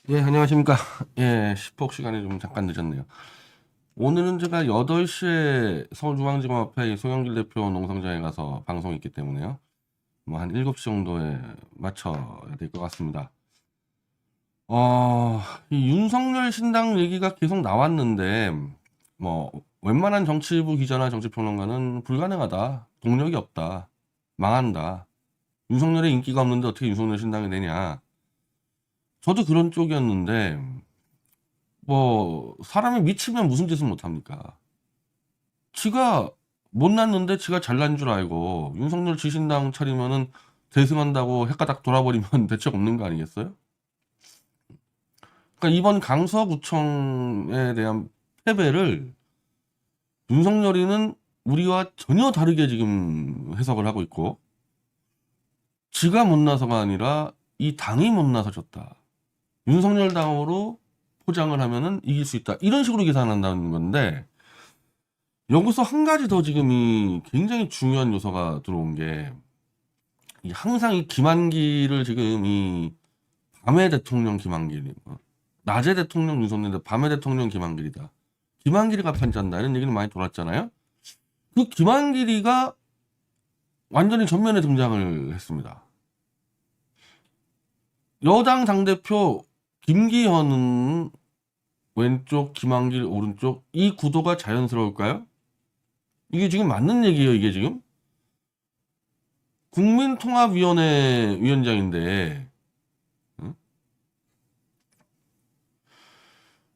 예, 안녕하십니까. 예, 10억 시간이 좀 잠깐 늦었네요. 오늘은 제가 8시에 서울중앙지검 앞에 이 송영길 대표 농성장에 가서 방송이 있기 때문에요. 뭐 한 7시 정도에 맞춰야 될 것 같습니다. 이 윤석열 신당 얘기가 계속 나왔는데, 뭐, 웬만한 정치부 기자나 정치평론가는 불가능하다. 동력이 없다. 망한다. 윤석열의 인기가 없는데 어떻게 윤석열 신당이 되냐. 저도 그런 쪽이었는데, 뭐 사람이 미치면 무슨 짓을 못합니까? 지가 못났는데 지가 잘난 줄 알고 윤석열 지신당 차리면은 대승한다고 헷가닥 돌아버리면 대책 없는 거 아니겠어요? 그러니까 이번 강서구청에 대한 패배를 윤석열이는 우리와 전혀 다르게 지금 해석을 하고 있고, 지가 못나서가 아니라 이 당이 못나서 졌다. 윤석열 당으로 포장을 하면은 이길 수 있다. 이런 식으로 계산한다는 건데, 여기서 한 가지 더 지금 굉장히 중요한 요소가 들어온 게, 항상 이 김한길을 지금 밤의 대통령 김한길, 낮의 대통령 윤석열인데 밤의 대통령 김한길이다. 김한길이가 편찬다. 이런 얘기는 많이 돌았잖아요. 그 김한길이가 완전히 전면에 등장을 했습니다. 여당 당대표 김기현은 왼쪽, 김한길 오른쪽, 이 구도가 자연스러울까요? 이게 지금 맞는 얘기예요, 이게 지금? 국민통합위원회 위원장인데, 응?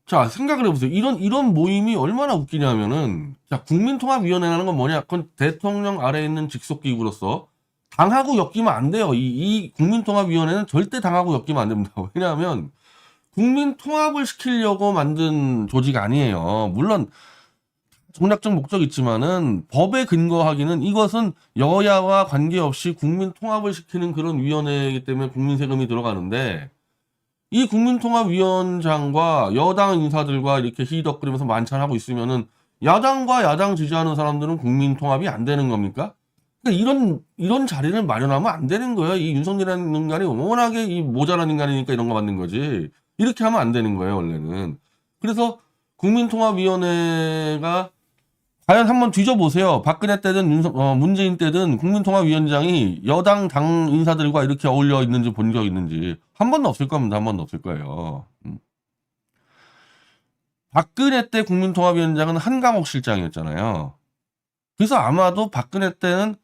자, 생각을 해보세요. 이런 모임이 얼마나 웃기냐면은, 자, 국민통합위원회라는 건 뭐냐? 그건 대통령 아래에 있는 직속기구로서 당하고 엮이면 안 돼요. 이 국민통합위원회는 절대 당하고 엮이면 안 됩니다. 왜냐하면, 국민통합을 시키려고 만든 조직 아니에요. 물론, 정략적 목적이 있지만은 법에 근거하기는 이것은 여야와 관계없이 국민 통합을 시키는 그런 위원회이기 때문에 국민 세금이 들어가는데, 이 국민통합위원장과 여당 인사들과 이렇게 희덕거리면서 만찬하고 있으면은 야당과 야당 지지하는 사람들은 국민통합이 안 되는 겁니까? 그러니까 이런 자리를 마련하면 안 되는 거예요. 이 윤석열이라는 인간이 워낙에 이 모자란 인간이니까 이런 거 만든 거지. 이렇게 하면 안 되는 거예요, 원래는. 그래서 국민통합위원회가 과연 한번 뒤져보세요. 박근혜 때든 문재인 때든 국민통합위원장이 여당 당 인사들과 이렇게 어울려 있는지 본 적 있는지 한 번도 없을 겁니다. 한 번도 없을 거예요. 박근혜 때 국민통합위원장은 한강옥 실장이었잖아요. 그래서 아마도 박근혜 때는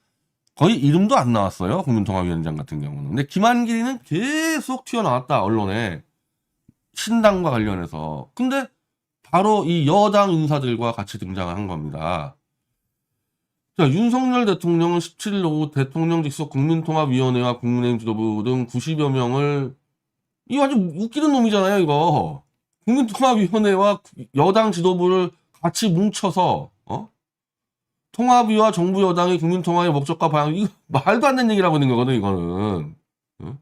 거의 이름도 안 나왔어요. 국민통합위원장 같은 경우는. 근데 김한길이는 계속 튀어나왔다, 언론에. 신당과 관련해서. 근데 바로 이 여당 인사들과 같이 등장을 한 겁니다. 자, 윤석열 대통령은 17일 오후 대통령 직속 국민통합위원회와 국민의힘 지도부 등 90여 명을, 이거 완전 웃기는 놈이잖아요, 이거. 국민통합위원회와 여당 지도부를 같이 뭉쳐서, 통합위와 정부 여당의 국민통합의 목적과 방향, 이거 말도 안 되는 얘기라고 있는 거거든, 이거는. 어?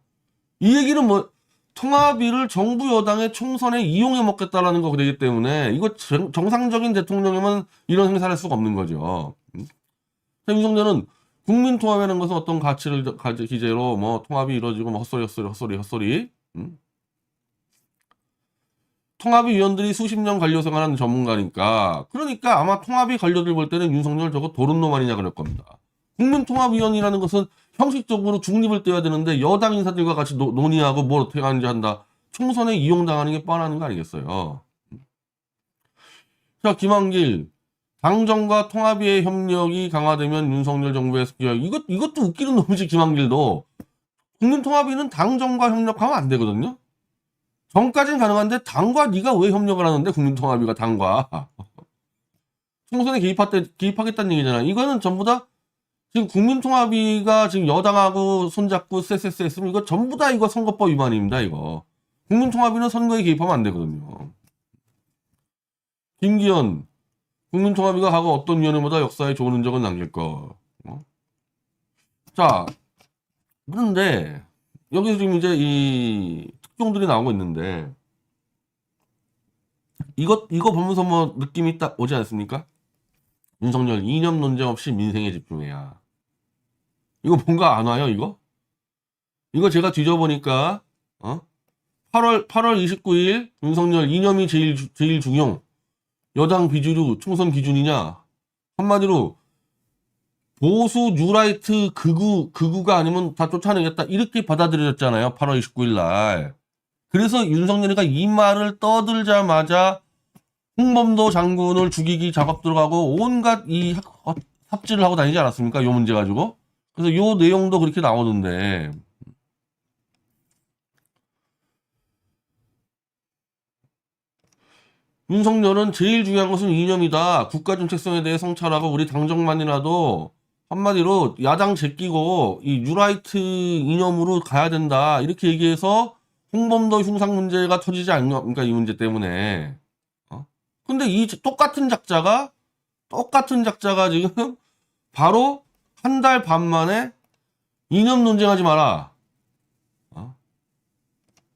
이 얘기는 뭐, 통합위를 정부 여당의 총선에 이용해 먹겠다라는 거 되기 때문에, 이거 정상적인 대통령이면 이런 행사를 할 수가 없는 거죠. 윤석열은 국민통합이라는 것은 어떤 가치를 기재로 뭐 통합이 이루어지고 뭐 헛소리. 통합위 위원들이 수십 년 관료 생활하는 전문가니까, 그러니까 아마 통합위 관료들 볼 때는 윤석열 저거 도른놈 아니냐 그럴 겁니다. 국민통합위원이라는 것은 형식적으로 중립을 떼야 되는데 여당 인사들과 같이 논의하고 뭘 어떻게 하는지 한다. 총선에 이용당하는 게 뻔하는 거 아니겠어요. 자, 김한길, 당정과 통합위의 협력이 강화되면 윤석열 정부의 습기와, 이것도 웃기는 놈이지. 김한길도 국민통합위는 당정과 협력하면 안 되거든요. 정까지는 가능한데 당과 네가 왜 협력을 하는데, 국민통합위가 당과 총선에 개입하겠다는 얘기잖아. 이거는 전부 다 지금 국민통합위가 지금 여당하고 손잡고 쎄쎄쎄 했으면 이거 전부 다 이거 선거법 위반입니다. 이거 국민통합위는 선거에 개입하면 안 되거든요. 김기현, 국민통합위가 과거 어떤 위원회보다 역사에 좋은 흔적을 남길 거. 자, 그런데 여기서 지금 이제 이 특종들이 나오고 있는데, 이거 보면서 뭐 느낌이 딱 오지 않습니까? 윤석열 이념 논쟁 없이 민생에 집중해야. 이거 뭔가 안 와요, 이거? 이거 제가 뒤져보니까, 8월 29일 윤석열 이념이 제일 중용. 여당 비주류 총선 기준이냐? 한마디로 보수 뉴라이트 극우가 아니면 다 쫓아내겠다. 이렇게 받아들여졌잖아요. 8월 29일 날. 그래서 윤석열이가 이 말을 떠들자마자 홍범도 장군을 죽이기 작업 들어가고 온갖 이 삽질을 하고 다니지 않았습니까? 요 문제 가지고. 그래서 요 내용도 그렇게 나오는데. 윤석열은 제일 중요한 것은 이념이다. 국가 정체성에 대해 성찰하고 우리 당정만이라도 한마디로 야당 제끼고 이 뉴라이트 이념으로 가야 된다. 이렇게 얘기해서 홍범도 흉상 문제가 터지지 않냐. 그러니까 이 문제 때문에. 근데 이 똑같은 작자가 지금 바로 한 달 반 만에 이념 논쟁하지 마라.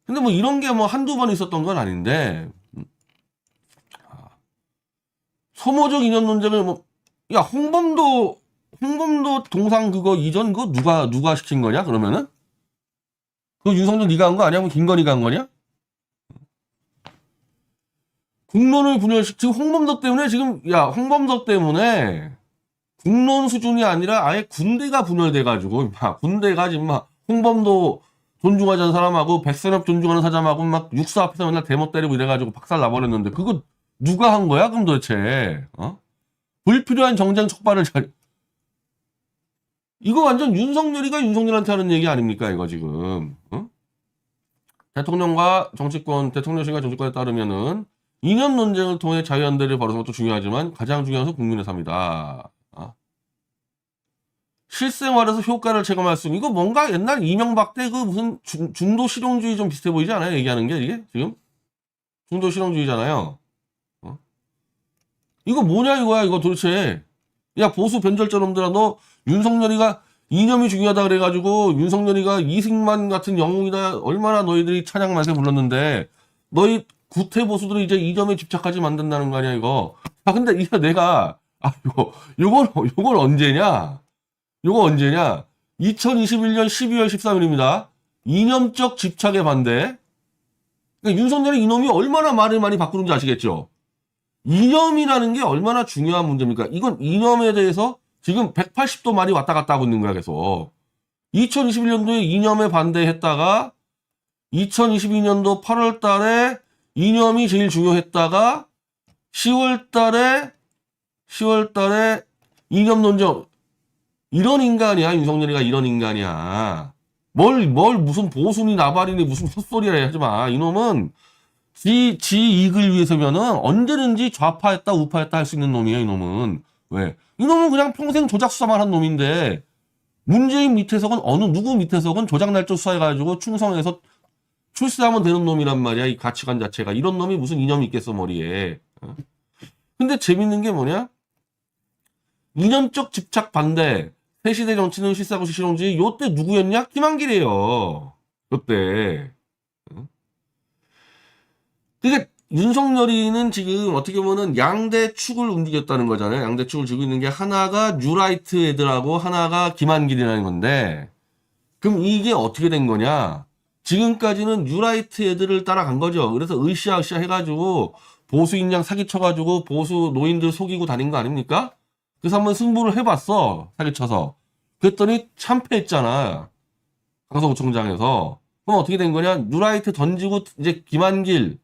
근데 뭐 이런 게 뭐 한두 번 있었던 건 아닌데. 소모적 이념 논쟁을 야, 홍범도 동상 그거 이전 그거 누가 시킨 거냐, 그러면은? 그거 윤석열 네가 한 거 아니야? 뭐 김건희가 한 거냐? 국론을 지금 홍범도 때문에 국론 수준이 아니라 아예 군대가 분열돼가지고, 군대가 지금 홍범도 존중하자는 사람하고 백선엽 존중하는 사람하고 막 육사 앞에서 맨날 대못 때리고 이래가지고 박살 나버렸는데, 그거 누가 한 거야? 그럼 도대체, 불필요한 정쟁 촉발을 이거 완전 윤석열한테 하는 얘기 아닙니까, 이거 지금, 대통령실과 정치권에 따르면은, 이념 논쟁을 통해 자유연대를 벌이는 것도 중요하지만, 가장 중요한 것은 국민의 삶이다. 실생활에서 효과를 체감할 수 있는, 이거 뭔가 옛날 이명박 때 그 무슨 중도 실용주의 좀 비슷해 보이지 않아요? 얘기하는 게, 이게? 지금? 중도 실용주의잖아요. 이거 뭐냐 이거야 이거 도대체. 야, 보수 변절자 놈들아, 너 윤석열이가 이념이 중요하다 그래가지고 윤석열이가 이승만 같은 영웅이다 얼마나 너희들이 찬양 만세 불렀는데, 너희 구태 보수들이 이제 이념에 집착하지 만든다는 거 아니야 이거. 근데 이거 내가 요걸 언제냐? 요거 언제냐? 2021년 12월 13일입니다. 이념적 집착의 반대. 그러니까 윤석열의 이념이 얼마나 말을 많이 바꾸는지 아시겠죠? 이념이라는 게 얼마나 중요한 문제입니까? 이건 이념에 대해서 지금 180도 말이 왔다 갔다 하고 있는 거야, 계속. 2021년도에 이념에 반대했다가 2022년도 8월 달에 이념이 제일 중요했다가 10월 달에 이념 논쟁. 이런 인간이야, 윤석열이가 이런 인간이야. 뭘 무슨 보수니 나발이니 무슨 헛소리라 하지 마. 이놈은 지 이익을 위해서면은 언제든지 좌파했다 우파했다 할 수 있는 놈이에요, 이놈은. 왜? 이놈은 그냥 평생 조작 수사만 한 놈인데, 문재인 밑에서건 누구 밑에서건 조작 날조 수사해가지고 충성해서 출세하면 되는 놈이란 말이야, 이 가치관 자체가. 이런 놈이 무슨 이념이 있겠어, 머리에. 근데 재밌는 게 뭐냐? 이념적 집착 반대, 새시대 정치는 실사고 실용주의, 요때 누구였냐? 김한길이에요. 요때. 그러니까 윤석열이는 지금 어떻게 보면 양대 축을 움직였다는 거잖아요. 양대 축을 쥐고 있는 게 하나가 뉴라이트 애들하고 하나가 김한길이라는 건데, 그럼 이게 어떻게 된 거냐? 지금까지는 뉴라이트 애들을 따라간 거죠. 그래서 으쌰으쌰 해가지고 보수 인양 사기쳐가지고 보수 노인들 속이고 다닌 거 아닙니까? 그래서 한번 승부를 해봤어, 사기쳐서. 그랬더니 참패했잖아, 강서구청장에서. 그럼 어떻게 된 거냐? 뉴라이트 던지고 이제 김한길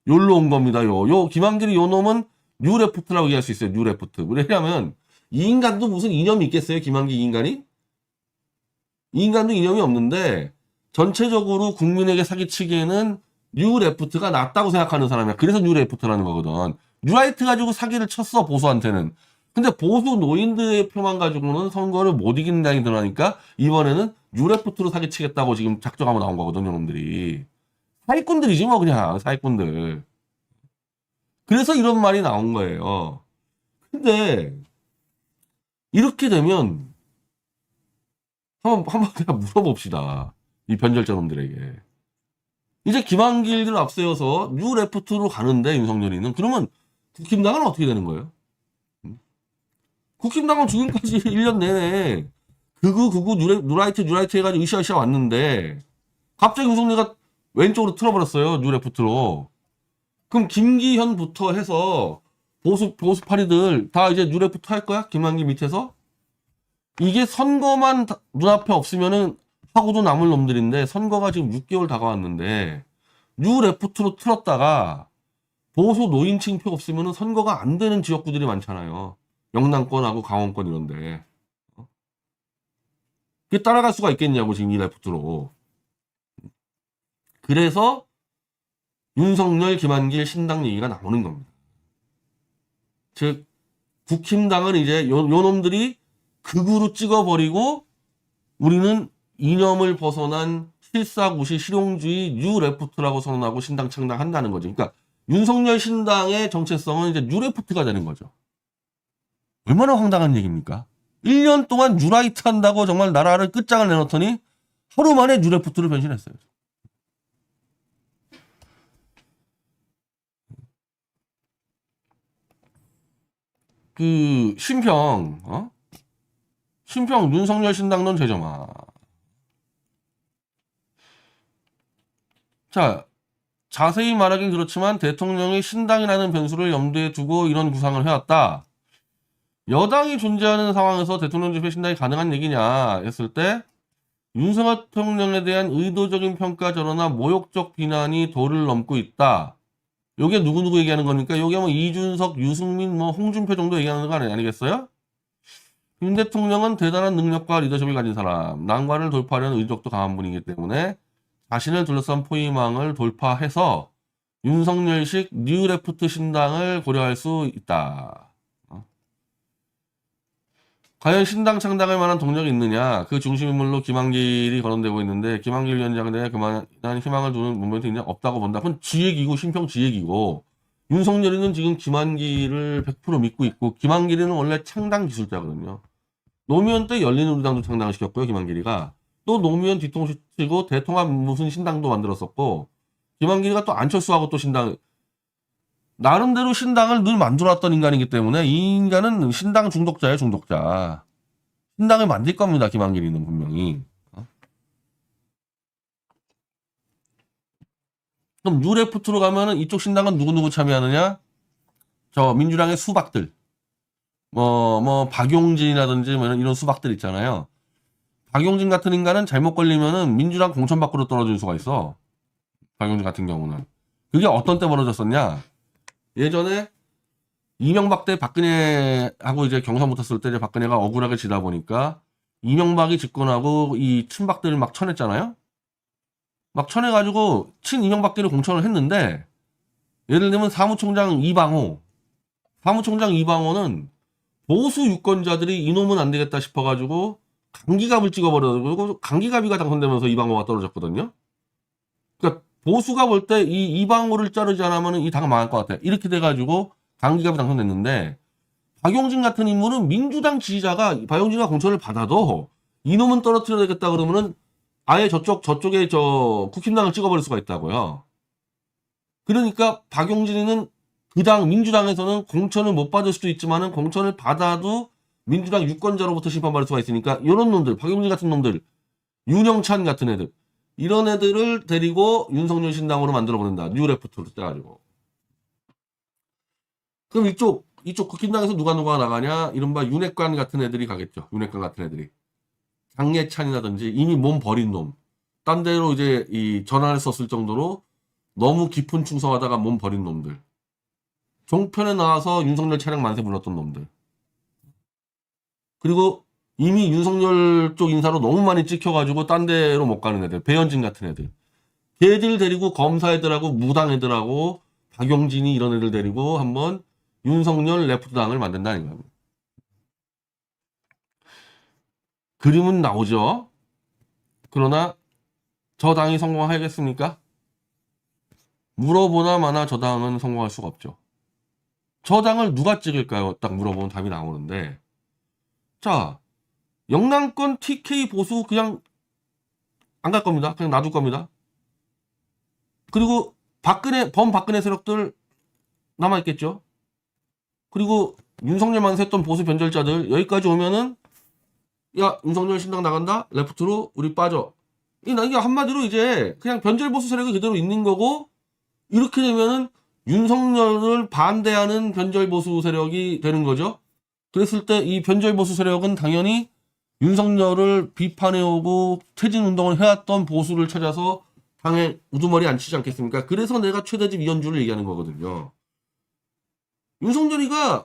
요로 온 겁니다. 요 김한길이 요 놈은 뉴레프트라고 얘기할 수 있어요. 뉴레프트. 왜냐하면 이 인간도 무슨 이념이 있겠어요? 김한길 인간이? 이 인간도 이념이 없는데 전체적으로 국민에게 사기치기에는 뉴레프트가 낫다고 생각하는 사람이야. 그래서 뉴레프트라는 거거든. 뉴라이트 가지고 사기를 쳤어, 보수한테는. 근데 보수 노인들의 표만 가지고는 선거를 못 이긴다니 드러나니까 이번에는 뉴레프트로 사기치겠다고 지금 작정하고 나온 거거든요, 놈들이. 사기꾼들이지 뭐, 그냥 사기꾼들. 그래서 이런 말이 나온 거예요. 근데 이렇게 되면 한번 그냥 물어봅시다, 이 변절자 놈들에게. 이제 김한길을 앞세워서 뉴레프트로 가는데 윤석열이는, 그러면 국힘당은 어떻게 되는 거예요? 국힘당은 지금까지 1년 내내 뉴라이트 해가지고 으쌰으쌰 왔는데, 갑자기 윤석열이가 왼쪽으로 틀어버렸어요. 뉴레프트로. 그럼 김기현부터 해서 보수파리들 다 이제 뉴레프트 할 거야? 김한길 밑에서? 이게 선거만 눈앞에 없으면은 하고도 남을 놈들인데 선거가 지금 6개월 다가왔는데 뉴레프트로 틀었다가 보수 노인층 표 없으면은 선거가 안 되는 지역구들이 많잖아요. 영남권하고 강원권 이런데. 그게 따라갈 수가 있겠냐고 지금 이 레프트로. 그래서 윤석열, 김한길, 신당 얘기가 나오는 겁니다. 즉 국힘당은 이제 요 놈들이 극으로 찍어버리고 우리는 이념을 벗어난 실사구시 실용주의 뉴레프트라고 선언하고 신당 창당한다는 거죠. 그러니까 윤석열 신당의 정체성은 이제 뉴레프트가 되는 거죠. 얼마나 황당한 얘기입니까? 1년 동안 뉴라이트 한다고 정말 나라를 끝장을 내놓더니 하루 만에 뉴레프트로 변신했어요. 그 심평 윤석열 신당론 제정아. 자, 자세히 말하긴 그렇지만 대통령이 신당이라는 변수를 염두에 두고 이런 구상을 해왔다. 여당이 존재하는 상황에서 대통령 집회 신당이 가능한 얘기냐 했을 때 윤석열 대통령에 대한 의도적인 평가 전환이나 모욕적 비난이 도를 넘고 있다. 요게 누구 얘기하는 겁니까? 요게 뭐 이준석, 유승민, 뭐 홍준표 정도 얘기하는 거 아니겠어요? 윤 대통령은 대단한 능력과 리더십을 가진 사람, 난관을 돌파하려는 의욕도 강한 분이기 때문에 자신을 둘러싼 포위망을 돌파해서 윤석열식 뉴레프트 신당을 고려할 수 있다. 과연 신당 창당할 만한 동력이 있느냐? 그 중심인물로 김한길이 거론되고 있는데 김한길 위원장에 대해 그만한 희망을 두는 문면이 있냐? 없다고 본다. 그건 지 얘기고 심평 지 얘기고 윤석열이는 지금 김한길을 100% 믿고 있고 김한길이는 원래 창당 기술자거든요. 노무현 때 열린우리당도 창당을 시켰고요. 김한길이가. 또 노무현 뒤통수 치고 대통합 무슨 신당도 만들었었고 김한길이가 또 안철수하고 또 신당 나름대로 신당을 늘 만들어왔던 인간이기 때문에 이 인간은 신당 중독자예요. 중독자. 신당을 만들 겁니다. 김한길이는 분명히. 그럼 뉴레프트로 가면은 이쪽 신당은 누구 참여하느냐? 저 민주당의 수박들. 박용진이라든지 뭐 이런 수박들 있잖아요. 박용진 같은 인간은 잘못 걸리면은 민주당 공천 밖으로 떨어질 수가 있어. 박용진 같은 경우는. 그게 어떤 때 벌어졌었냐? 예전에 이명박 때 박근혜하고 이제 경선 붙었을 때 이제 박근혜가 억울하게 지다 보니까 이명박이 집권하고 이 친박들을 막 쳐냈잖아요. 막 쳐내가지고 친이명박계를 공천을 했는데 예를 들면 사무총장 이방호는 보수 유권자들이 이놈은 안 되겠다 싶어가지고 강기갑을 찍어버려가지고 강기갑이가 당선되면서 이방호가 떨어졌거든요. 그러니까 보수가 볼 때 이 이방호를 자르지 않으면 이 당은 망할 것 같아. 이렇게 돼가지고 강기갑이 당선됐는데 박용진 같은 인물은 민주당 지지자가 박용진가 공천을 받아도 이놈은 떨어뜨려야 되겠다 그러면은 아예 저쪽에 국힘당을 찍어버릴 수가 있다고요. 그러니까 박용진이는 그 당 민주당에서는 공천을 못 받을 수도 있지만은 공천을 받아도 민주당 유권자로부터 심판받을 수가 있으니까 이런 놈들, 박용진 같은 놈들, 윤영찬 같은 애들 이런 애들을 데리고 윤석열 신당으로 만들어버린다. 뉴레프트로 떼가지고. 그럼 이쪽 국힘당에서 누가 나가냐? 이른바 윤핵관 같은 애들이 가겠죠. 윤핵관 같은 애들이. 장예찬이라든지 이미 몸 버린 놈. 딴 데로 이제 이 전환을 썼을 정도로 너무 깊은 충성하다가 몸 버린 놈들. 종편에 나와서 윤석열 차량 만세 불렀던 놈들. 그리고 이미 윤석열 쪽 인사로 너무 많이 찍혀가지고 딴 데로 못 가는 애들. 배현진 같은 애들. 걔들 데리고 검사 애들하고 무당 애들하고 박용진이 이런 애들 데리고 한번 윤석열 레프트당을 만든다는 겁니다. 그림은 나오죠. 그러나 저 당이 성공하겠습니까? 물어보나 마나 저 당은 성공할 수가 없죠. 저 당을 누가 찍을까요? 딱 물어보면 답이 나오는데 자 영남권 TK 보수 그냥 안 갈 겁니다. 그냥 놔둘 겁니다. 그리고 범박근혜 세력들 남아있겠죠. 그리고 윤석열 만세했던 보수 변절자들 여기까지 오면은 야 윤석열 신당 나간다 레프트로 우리 빠져 이게 한마디로 이제 그냥 변절보수 세력이 그대로 있는 거고, 이렇게 되면은 윤석열을 반대하는 변절보수 세력이 되는 거죠. 그랬을 때 이 변절보수 세력은 당연히 윤석열을 비판해오고 퇴진운동을 해왔던 보수를 찾아서 당에 우두머리 안 치지 않겠습니까? 그래서 내가 최대집 이현주를 얘기하는 거거든요. 윤석열이가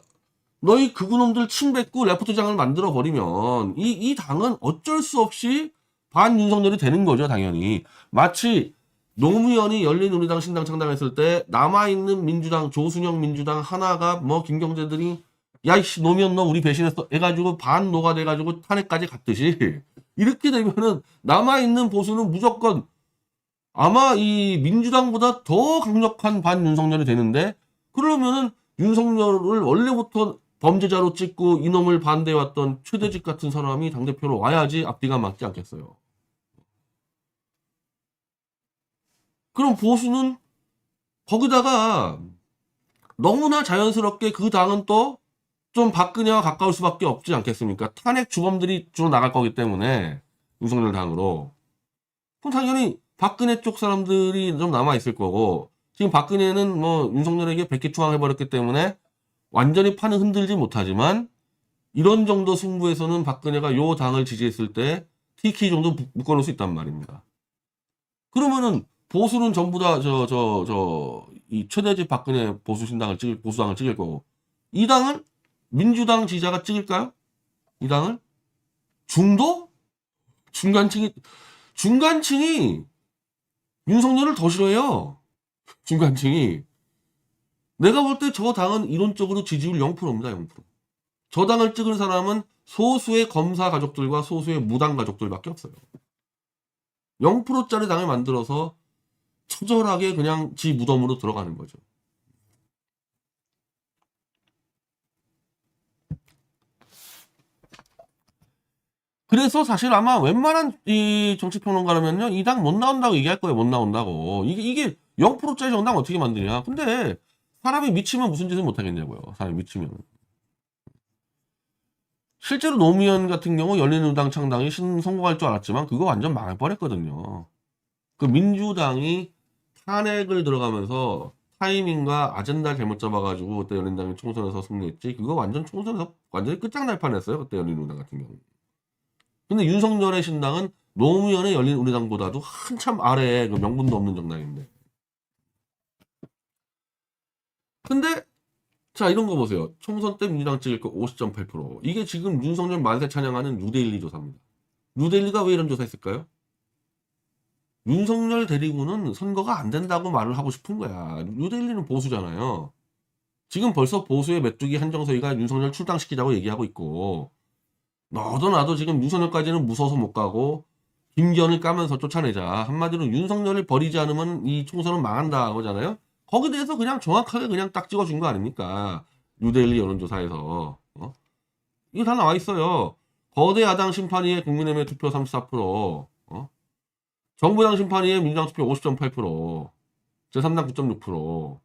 너희 극우놈들 침뱉고 레포트장을 만들어버리면 이 당은 어쩔 수 없이 반윤석열이 되는 거죠, 당연히. 마치 노무현이 열린우리당 신당 창당했을 때 남아있는 민주당, 조순영 민주당 하나가 뭐 김경재들이 야이씨 노무현 너 우리 배신했어 해가지고 반노가 돼가지고 탄핵까지 갔듯이, 이렇게 되면은 남아있는 보수는 무조건 아마 이 민주당보다 더 강력한 반윤석열이 되는데, 그러면은 윤석열을 원래부터 범죄자로 찍고 이놈을 반대해왔던 최대집 같은 사람이 당대표로 와야지 앞뒤가 맞지 않겠어요. 그럼 보수는 거기다가 너무나 자연스럽게 그 당은 또 좀 박근혜와 가까울 수밖에 없지 않겠습니까? 탄핵 주범들이 주로 나갈 거기 때문에 윤석열 당으로. 그럼 당연히 박근혜 쪽 사람들이 좀 남아있을 거고, 지금 박근혜는 뭐 윤석열에게 백기투항해버렸기 때문에 완전히 판은 흔들지 못하지만 이런 정도 승부에서는 박근혜가 요 당을 지지했을 때 TK 정도 묶어놓을 수 있단 말입니다. 그러면은 보수는 전부 다 이 최대집 박근혜 보수당을 찍을 거고, 이 당은 민주당 지지자가 찍을까요? 이 당을? 중도? 중간층이 윤석열을 더 싫어해요. 중간층이. 내가 볼 때 저 당은 이론적으로 지지율 0%입니다. 0%. 저 당을 찍은 사람은 소수의 검사 가족들과 소수의 무당 가족들밖에 없어요. 0%짜리 당을 만들어서 처절하게 그냥 지 무덤으로 들어가는 거죠. 그래서 사실 아마 웬만한 이 정치평론가라면요, 이 당 못 나온다고 얘기할 거예요. 못 나온다고. 이게 0%짜리 정당 어떻게 만드냐. 근데 사람이 미치면 무슨 짓을 못 하겠냐고요. 사람이 미치면. 실제로 노무현 같은 경우 열린우리당 창당이 성공할 줄 알았지만 그거 완전 망해버렸거든요. 그 민주당이 탄핵을 들어가면서 타이밍과 아젠다를 잘못 잡아가지고 그때 열린우리당이 총선에서 승리했지. 그거 완전 총선에서 완전히 끝장날 뻔했어요. 그때 열린우리당 같은 경우. 근데 윤석열의 신당은 노무현의 열린우리당보다도 한참 아래에 그 명분도 없는 정당인데. 근데 자, 이런 거 보세요. 총선 때 민주당 찍을 거 50.8%. 이게 지금 윤석열 만세 찬양하는 뉴데일리 조사입니다. 뉴데일리가 왜 이런 조사했을까요? 윤석열 대리구는 선거가 안 된다고 말을 하고 싶은 거야. 뉴데일리는 보수잖아요. 지금 벌써 보수의 메뚜기 한정서희가 윤석열 출당시키자고 얘기하고 있고, 너도 나도 지금 윤석열까지는 무서워서 못 가고 김기현을 까면서 쫓아내자. 한마디로 윤석열을 버리지 않으면 이 총선은 망한다 그러잖아요. 거기에 대해서 그냥 정확하게 그냥 딱 찍어준 거 아닙니까? 뉴데일리 여론조사에서. 이거 다 나와 있어요. 거대 야당 심판위의 국민의힘의 투표 34%, 정부당 심판위의 민주당 투표 50.8%, 제3당 9.6%,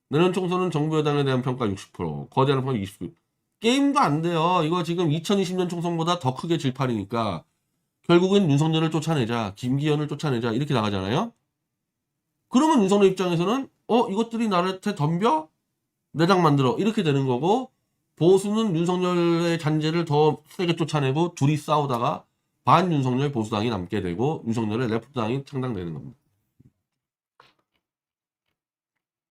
내년 총선은 정부 여당에 대한 평가 60%, 거대 야당 평가 20%. 게임도 안 돼요. 이거 지금 2020년 총선보다 더 크게 질판이니까 결국은 윤석열을 쫓아내자, 김기현을 쫓아내자 이렇게 나가잖아요. 그러면 윤석열 입장에서는 이것들이 나한테 덤벼? 내당 만들어 이렇게 되는 거고, 보수는 윤석열의 잔재를 더 세게 쫓아내고 둘이 싸우다가 반윤석열 보수당이 남게 되고 윤석열의 레프트당이 창당되는 겁니다.